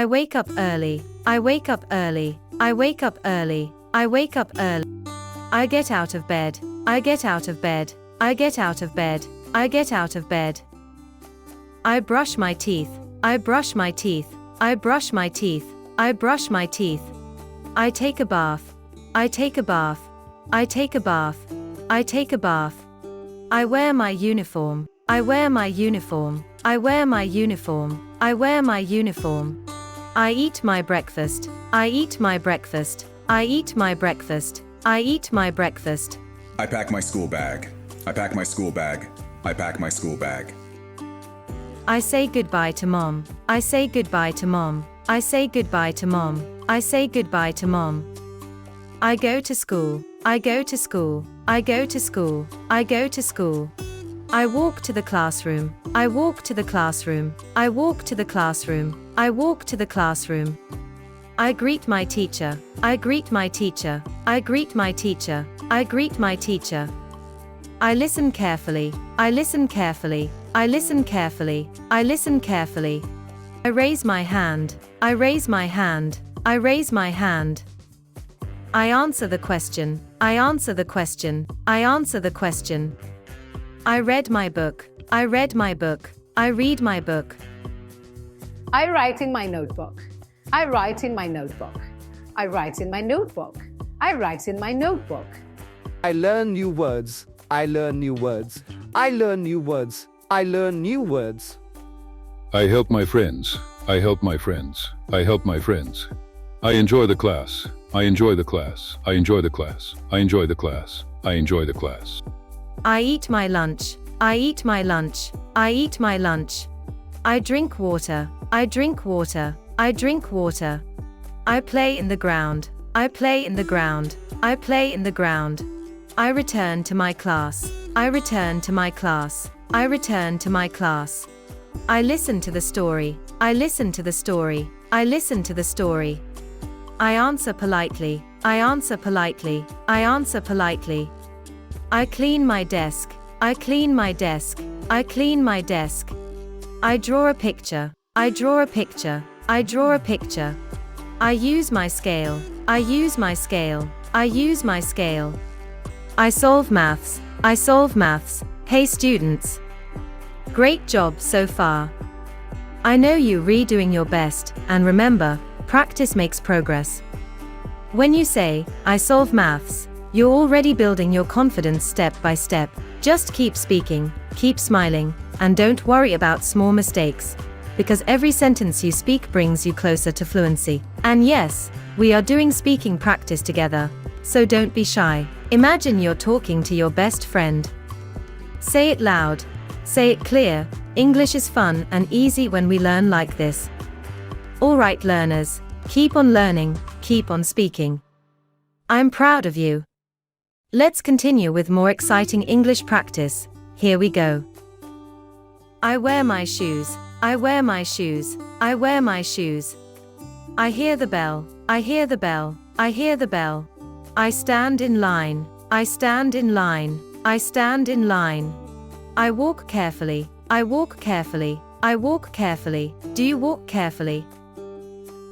I wake up early. I wake up early. I wake up early. I wake up early. I get out of bed. I get out of bed. I get out of bed. I get out of bed. I brush my teeth. I brush my teeth. I brush my teeth. I brush my teeth. I take a bath. I take a bath. I take a bath. I take a bath. I wear my uniform. I wear my uniform. I wear my uniform. I wear my uniform. I eat my breakfast. I eat my breakfast. I eat my breakfast. I eat my breakfast. I pack my school bag. I pack my school bag. I pack my school bag. I say goodbye to mom. I say goodbye to mom. I say goodbye to mom. I say goodbye to mom. I go to school. I go to school. I go to school. I go to school. I walk to the classroom. I walk to the classroom. I walk to the classroom. I walk to the classroom. I greet my teacher. I greet my teacher. I greet my teacher. I greet my teacher. I listen carefully. I listen carefully. I listen carefully. I listen carefully. I raise my hand. I raise my hand. I raise my hand. I answer the question. I answer the question. I answer the question. I read my book. I read my book. I read my book. I write in my notebook. I write in my notebook. I write in my notebook. I write in my notebook. I learn new words. I learn new words. I learn new words. I learn new words. I help my friends. I help my friends. I help my friends. I enjoy the class. I enjoy the class. I enjoy the class. I enjoy the class. I enjoy the class. I eat my lunch. I eat my lunch. I eat my lunch. I drink water. I drink water. I drink water. I play in the ground. I play in the ground. I play in the ground. I return to my class. I return to my class. I return to my class. I listen to the story. I listen to the story. I listen to the story. I answer politely. I answer politely. I answer politely. I clean my desk. I clean my desk. I clean my desk. I draw a picture. I draw a picture. I draw a picture. I use my scale. I use my scale. I use my scale. I solve maths. I solve maths. Hey students. Great job so far. I know you're redoing your best, and remember, practice makes progress. When you say, I solve maths, you're already building your confidence step by step. Just keep speaking, keep smiling, and don't worry about small mistakes, because every sentence you speak brings you closer to fluency. And yes, we are doing speaking practice together, so don't be shy. Imagine you're talking to your best friend. Say it loud. Say it clear. English is fun and easy when we learn like this. Alright learners, keep on learning, keep on speaking. I'm proud of you. Let's continue with more exciting English practice. Here we go. I wear my shoes. I wear my shoes. I wear my shoes. I hear the bell. I hear the bell. I hear the bell. I stand in line. I stand in line. I stand in line. I walk carefully. I walk carefully. I walk carefully. Do you walk carefully?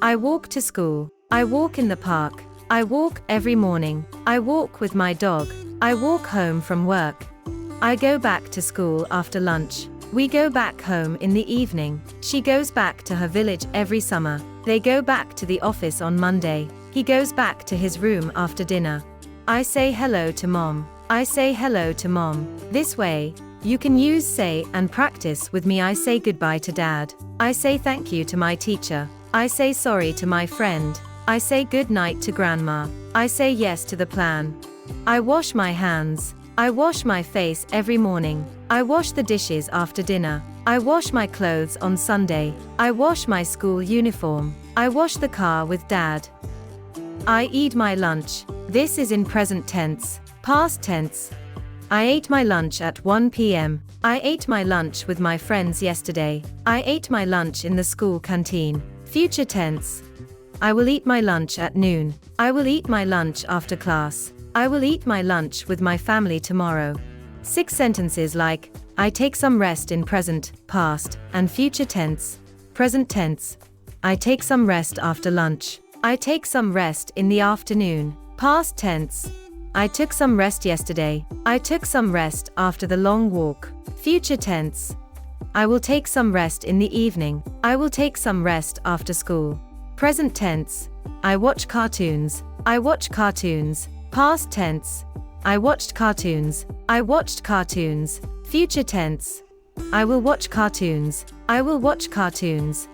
I walk to school. I walk in the park. I walk every morning. I walk with my dog. I walk home from work. I go back to school after lunch. We go back home in the evening. She goes back to her village every summer. They go back to the office on Monday. He goes back to his room after dinner. I say hello to mom. I say hello to mom. This way, you can use say and practice with me. I say goodbye to dad. I say thank you to my teacher. I say sorry to my friend. I say good night to grandma. I say yes to the plan. I wash my hands. I wash my face every morning. I wash the dishes after dinner. I wash my clothes on Sunday. I wash my school uniform. I wash the car with dad. I eat my lunch. This is in present tense, past tense. I ate my lunch at 1 p.m. I ate my lunch with my friends yesterday. I ate my lunch in the school canteen. Future tense. I will eat my lunch at noon. I will eat my lunch after class. I will eat my lunch with my family tomorrow. 6 sentences like, I take some rest in present, past, and future tense. Present tense. I take some rest after lunch. I take some rest in the afternoon. Past tense. I took some rest yesterday. I took some rest after the long walk. Future tense. I will take some rest in the evening. I will take some rest after school. Present tense. I watch cartoons. I watch cartoons. Past tense. I watched cartoons. I watched cartoons. Future tense. I will watch cartoons. I will watch cartoons.